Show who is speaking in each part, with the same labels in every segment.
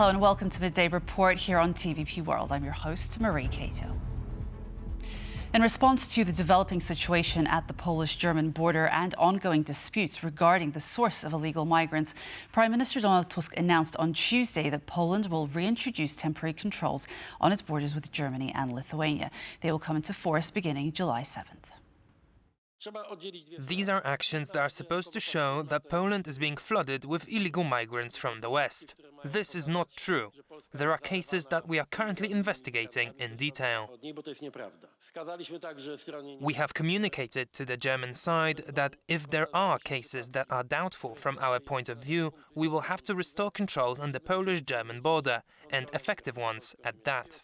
Speaker 1: Hello and welcome to Midday Report here on TVP World. I'm your host, Marie Cato. In response to the developing situation at the Polish-German border and ongoing disputes regarding the source of illegal migrants, Prime Minister Donald Tusk announced on Tuesday that Poland will reintroduce temporary controls on its borders with Germany and Lithuania. They will come into force beginning July 7th.
Speaker 2: These are actions that are supposed to show that Poland is being flooded with illegal migrants from the West. This is not true. There are cases that we are currently investigating in detail. We have communicated to the German side that if there are cases that are doubtful from our point of view, we will have to restore controls on the Polish-German border, and effective ones at that.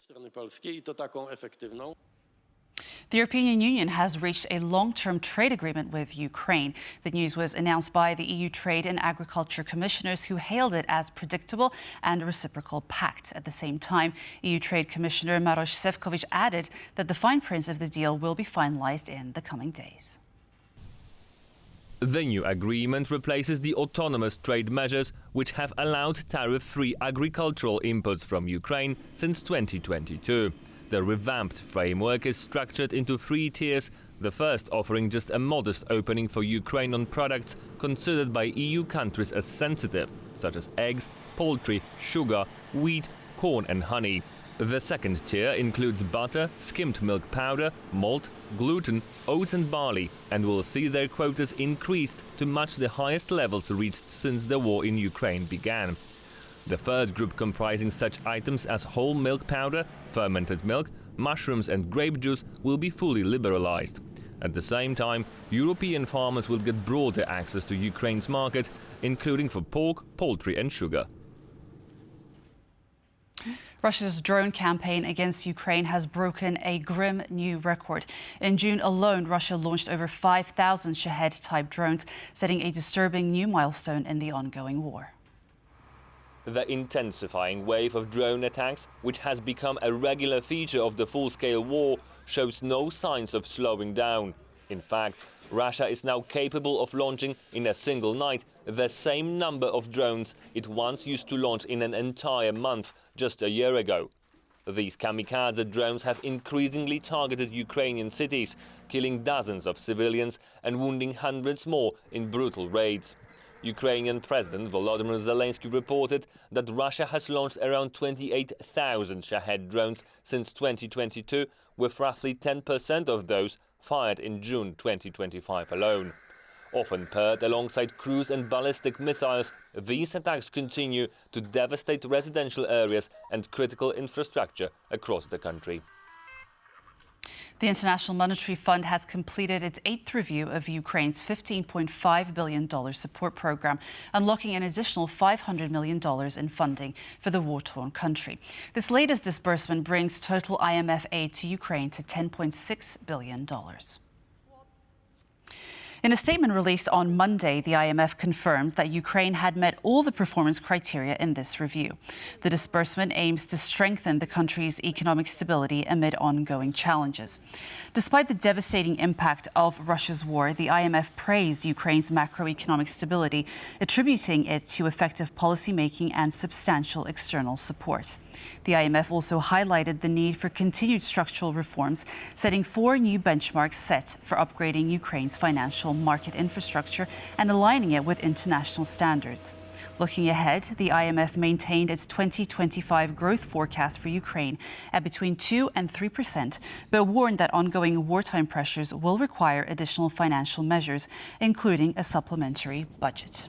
Speaker 1: The European Union has reached a long-term trade agreement with Ukraine. The news was announced by the EU Trade and Agriculture Commissioners, who hailed it as predictable and a reciprocal pact. At the same time, EU Trade Commissioner Maroš Šefčovič added that the fine print of the deal will be finalized in the coming days.
Speaker 3: The new agreement replaces the autonomous trade measures which have allowed tariff-free agricultural imports from Ukraine since 2022. The revamped framework is structured into 3 tiers, the first offering just a modest opening for Ukraine on products considered by EU countries as sensitive, such as eggs, poultry, sugar, wheat, corn and honey. The second tier includes butter, skimmed milk powder, malt, gluten, oats and barley, and will see their quotas increased to match the highest levels reached since the war in Ukraine began. The third group, comprising such items as whole milk powder, fermented milk, mushrooms and grape juice, will be fully liberalized. At the same time, European farmers will get broader access to Ukraine's market, including for pork, poultry and sugar.
Speaker 1: Russia's drone campaign against Ukraine has broken a grim new record. In June alone, Russia launched over 5,000 Shahed-type drones, setting a disturbing new milestone in the ongoing war.
Speaker 3: The intensifying wave of drone attacks, which has become a regular feature of the full-scale war, shows no signs of slowing down. In fact, Russia is now capable of launching in a single night the same number of drones it once used to launch in an entire month just a year ago. These kamikaze drones have increasingly targeted Ukrainian cities, killing dozens of civilians and wounding hundreds more in brutal raids. Ukrainian President Volodymyr Zelensky reported that Russia has launched around 28,000 Shahed drones since 2022, with roughly 10% of those fired in June 2025 alone. Often paired alongside cruise and ballistic missiles, these attacks continue to devastate residential areas and critical infrastructure across the country.
Speaker 1: The International Monetary Fund has completed its 8th review of Ukraine's $15.5 billion support program, unlocking an additional $500 million in funding for the war-torn country. This latest disbursement brings total IMF aid to Ukraine to $10.6 billion. In a statement released on Monday, the IMF confirmed that Ukraine had met all the performance criteria in this review. The disbursement aims to strengthen the country's economic stability amid ongoing challenges. Despite the devastating impact of Russia's war, the IMF praised Ukraine's macroeconomic stability, attributing it to effective policymaking and substantial external support. The IMF also highlighted the need for continued structural reforms, setting 4 new benchmarks set for upgrading Ukraine's financial market infrastructure and aligning it with international standards. Looking ahead, the IMF maintained its 2025 growth forecast for Ukraine at between 2% and 3%, but warned that ongoing wartime pressures will require additional financial measures, including a supplementary budget.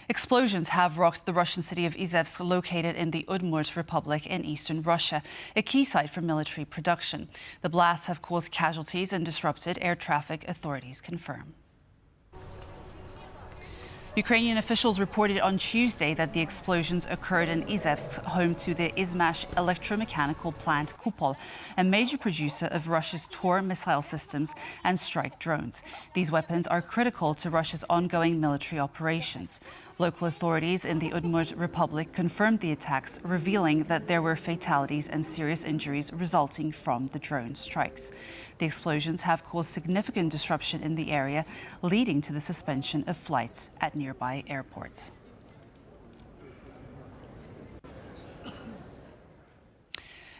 Speaker 1: Explosions have rocked the Russian city of Izevsk, located in the Udmurt Republic in eastern Russia, a key site for military production. The blasts have caused casualties and disrupted air traffic, authorities confirm. Ukrainian officials reported on Tuesday that the explosions occurred in Izevsk, home to the Izmash electromechanical plant Kupol, a major producer of Russia's Tor missile systems and strike drones. These weapons are critical to Russia's ongoing military operations. Local authorities in the Udmurt Republic confirmed the attacks, revealing that there were fatalities and serious injuries resulting from the drone strikes. The explosions have caused significant disruption in the area, leading to the suspension of flights at nearby airports.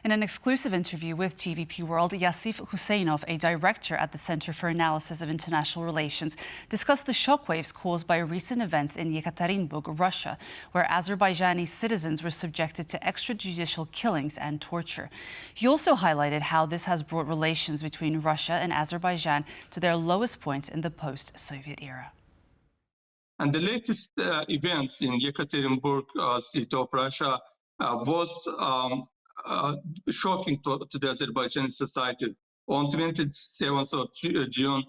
Speaker 1: In an exclusive interview with TVP World, Yasif Husseinov, a director at the Center for Analysis of International Relations, discussed the shockwaves caused by recent events in Yekaterinburg, Russia, where Azerbaijani citizens were subjected to extrajudicial killings and torture. He also highlighted how this has brought relations between Russia and Azerbaijan to their lowest point in the post-Soviet era.
Speaker 4: And the latest events in Yekaterinburg, city of Russia, was shocking to the Azerbaijani society. On 27th of June,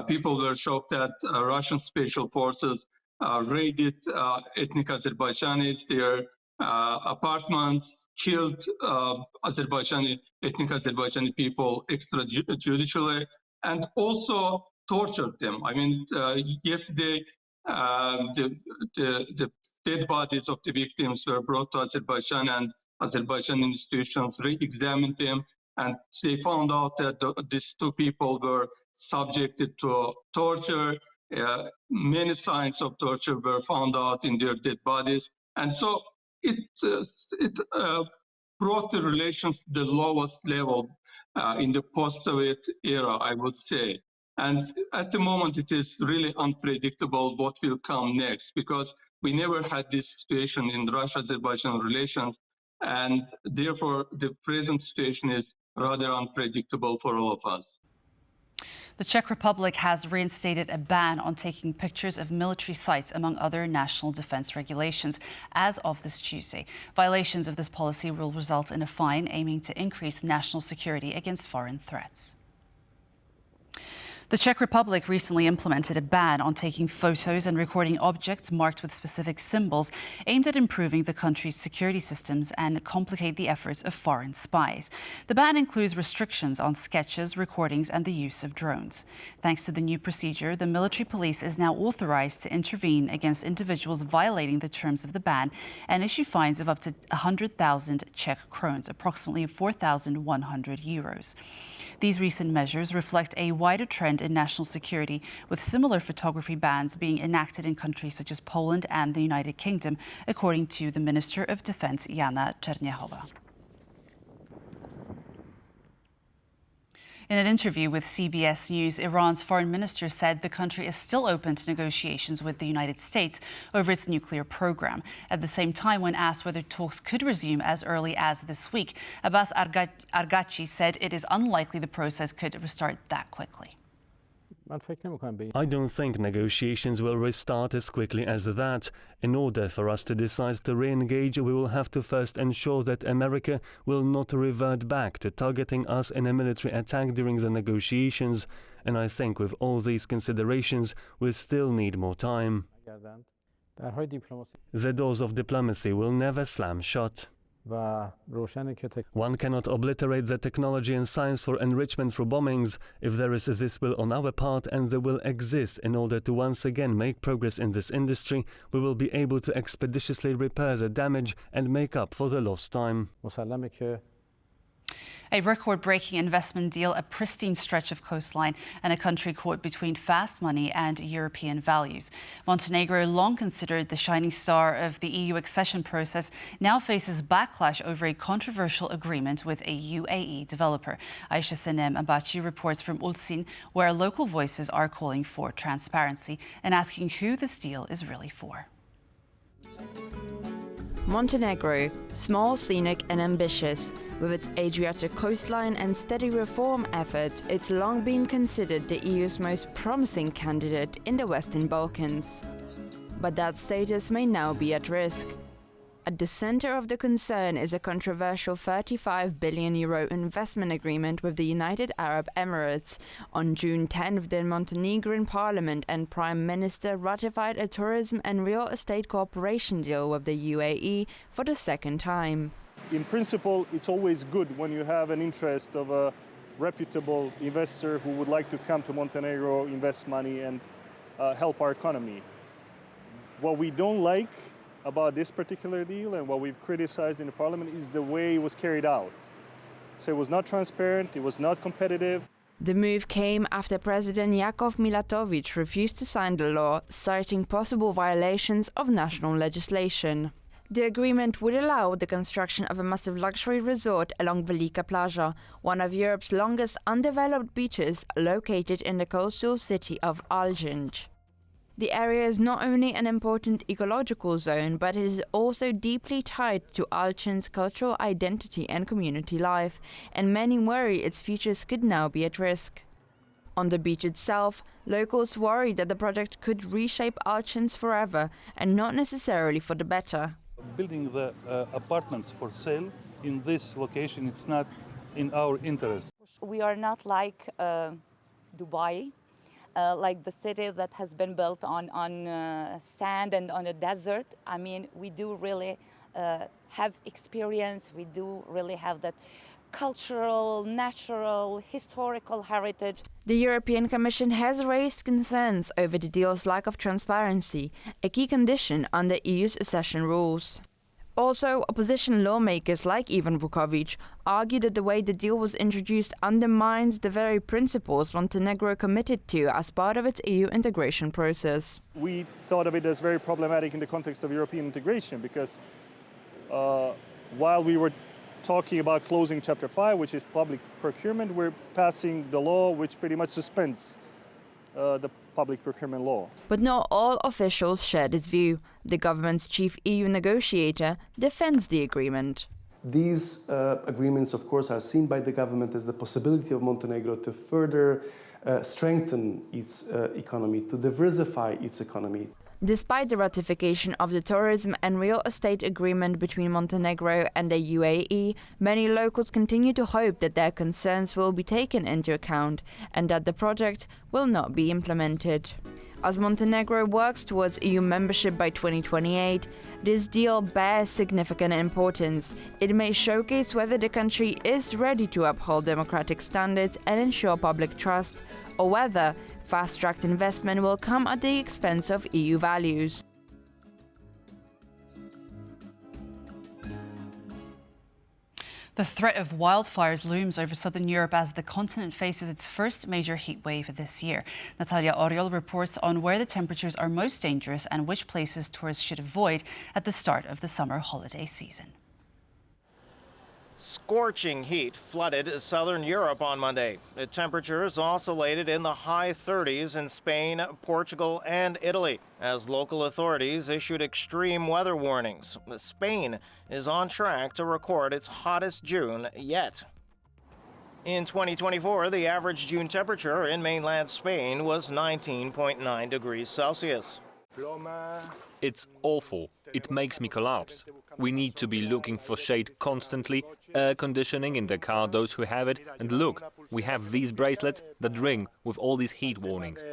Speaker 4: people were shocked that Russian special forces raided ethnic Azerbaijanis, their apartments, killed ethnic Azerbaijani people extrajudicially, and also tortured them. I mean, yesterday, the dead bodies of the victims were brought to Azerbaijan, and Azerbaijani institutions re-examined them, and they found out that these two people were subjected to torture. Many signs of torture were found out in their dead bodies. And so it brought the relations to the lowest level in the post-Soviet era, I would say. And at the moment, it is really unpredictable what will come next, because we never had this situation in Russia-Azerbaijan relations. And therefore, the present situation is rather unpredictable for all of us.
Speaker 1: The Czech Republic has reinstated a ban on taking pictures of military sites, among other national defense regulations, as of this Tuesday. Violations of this policy will result in a fine aiming to increase national security against foreign threats. The Czech Republic recently implemented a ban on taking photos and recording objects marked with specific symbols aimed at improving the country's security systems and complicate the efforts of foreign spies. The ban includes restrictions on sketches, recordings, and the use of drones. Thanks to the new procedure, the military police is now authorized to intervene against individuals violating the terms of the ban and issue fines of up to 100,000 Czech krones, approximately 4,100 euros. These recent measures reflect a wider trend in national security, with similar photography bans being enacted in countries such as Poland and the United Kingdom, according to the Minister of Defense, Jana Czerniechova. In an interview with CBS News, Iran's foreign minister said the country is still open to negotiations with the United States over its nuclear program. At the same time, when asked whether talks could resume as early as this week, Abbas Argachi said it is unlikely the process could restart that quickly.
Speaker 5: I don't think negotiations will restart as quickly as that. In order for us to decide to re-engage, we will have to first ensure that America will not revert back to targeting us in a military attack during the negotiations. And I think with all these considerations, we still need more time. The doors of diplomacy will never slam shut. One cannot obliterate the technology and science for enrichment through bombings. If there is this will on our part and the will exists in order to once again make progress in this industry, we will be able to expeditiously repair the damage and make up for the lost time.
Speaker 1: A record-breaking investment deal, a pristine stretch of coastline, and a country caught between fast money and European values. Montenegro, long considered the shining star of the EU accession process, now faces backlash over a controversial agreement with a UAE developer. Aisha Senem Abachi reports from Ulcin, where local voices are calling for transparency and asking who this deal is really for.
Speaker 6: Montenegro, small, scenic and ambitious. With its Adriatic coastline and steady reform efforts, it's long been considered the EU's most promising candidate in the Western Balkans. But that status may now be at risk. At the center of the concern is a controversial €35 billion investment agreement with the United Arab Emirates. On June 10th, the Montenegrin parliament and prime minister ratified a tourism and real estate cooperation deal with the UAE for the second time.
Speaker 7: In principle, it's always good when you have an interest of a reputable investor who would like to come to Montenegro, invest money and help our economy. What we don't like about this particular deal and what we've criticized in the parliament is the way it was carried out. So it was not transparent, it was not competitive.
Speaker 6: The move came after President Jakov Milatovic refused to sign the law, citing possible violations of national legislation. The agreement would allow the construction of a massive luxury resort along Velika Plaža, one of Europe's longest undeveloped beaches located in the coastal city of Alžinj. The area is not only an important ecological zone, but it is also deeply tied to Alžinj's cultural identity and community life, and many worry its futures could now be at risk. On the beach itself, locals worry that the project could reshape Alžinj forever, and not necessarily for the better.
Speaker 8: Building the apartments for sale in this location, it's not in our interest.
Speaker 9: We are not like Dubai, like the city that has been built on sand and on a desert. I mean, we do really have experience, we do really have that cultural, natural, historical heritage.
Speaker 6: The European Commission has raised concerns over the deal's lack of transparency, a key condition under EU's accession rules. Also, opposition lawmakers like Ivan Vukovic argue that the way the deal was introduced undermines the very principles Montenegro committed to as part of its EU integration process.
Speaker 7: We thought of it as very problematic in the context of European integration because while we were talking about closing Chapter 5, which is public procurement, we're passing the law which pretty much suspends the public procurement law.
Speaker 6: But not all officials share this view. The government's chief EU negotiator defends the agreement.
Speaker 10: These agreements, of course, are seen by the government as the possibility of Montenegro to further strengthen its economy, to diversify its economy.
Speaker 6: Despite the ratification of the tourism and real estate agreement between Montenegro and the UAE, many locals continue to hope that their concerns will be taken into account and that the project will not be implemented. As Montenegro works towards EU membership by 2028, this deal bears significant importance. It may showcase whether the country is ready to uphold democratic standards and ensure public trust, or whether fast-tracked investment will come at the expense of EU values.
Speaker 1: The threat of wildfires looms over southern Europe as the continent faces its first major heat wave this year. Natalia Oriol reports on where the temperatures are most dangerous and which places tourists should avoid at the start of the summer holiday season.
Speaker 11: Scorching heat flooded southern Europe on Monday. The temperatures oscillated in the high 30s in Spain, Portugal, and Italy, as local authorities issued extreme weather warnings. Spain is on track to record its hottest June yet. In 2024, the average June temperature in mainland Spain was 19.9 degrees Celsius.
Speaker 3: It's awful. It makes me collapse. We need to be looking for shade constantly, air conditioning in the car, those who have it, and look, we have these bracelets that ring with all these heat warnings.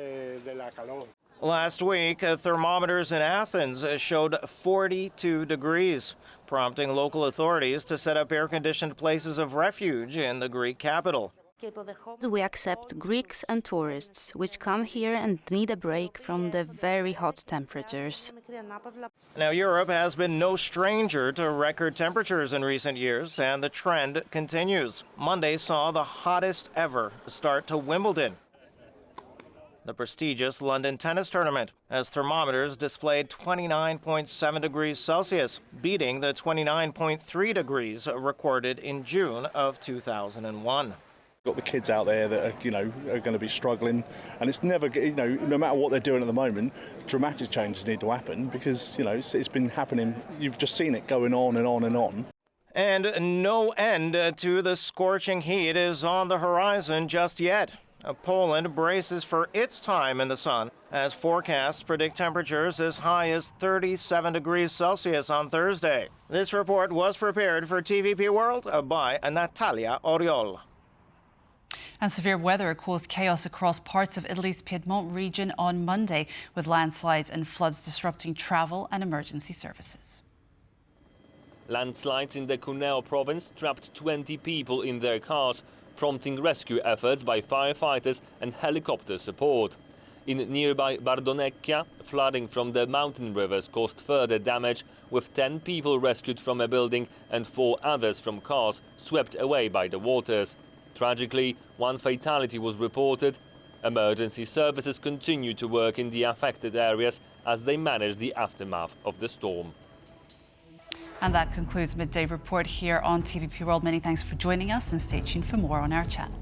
Speaker 11: Last week, thermometers in Athens showed 42 degrees, prompting local authorities to set up air-conditioned places of refuge in the Greek capital.
Speaker 12: We accept Greeks and tourists, which come here and need a break from the very hot temperatures.
Speaker 11: Now, Europe has been no stranger to record temperatures in recent years, and the trend continues. Monday saw the hottest ever start to Wimbledon, the prestigious London tennis tournament, as thermometers displayed 29.7 degrees Celsius, beating the 29.3 degrees recorded in June of 2001.
Speaker 13: Got the kids out there that are going to be struggling, and it's never, no matter what they're doing at the moment, dramatic changes need to happen because, it's been happening. You've just seen it going on and on and on.
Speaker 11: And no end to the scorching heat is on the horizon just yet. Poland braces for its time in the sun, as forecasts predict temperatures as high as 37 degrees Celsius on Thursday. This report was prepared for TVP World by Natalia Oriol.
Speaker 1: And severe weather caused chaos across parts of Italy's Piedmont region on Monday, with landslides and floods disrupting travel and emergency services.
Speaker 3: Landslides in the Cuneo province trapped 20 people in their cars, prompting rescue efforts by firefighters and helicopter support. In nearby Bardonecchia, flooding from the mountain rivers caused further damage, with 10 people rescued from a building and 4 others from cars swept away by the waters. Tragically, 1 fatality was reported. Emergency services continue to work in the affected areas as they manage the aftermath of the storm.
Speaker 1: And that concludes Midday Report here on TVP World. Many thanks for joining us, and stay tuned for more on our channel.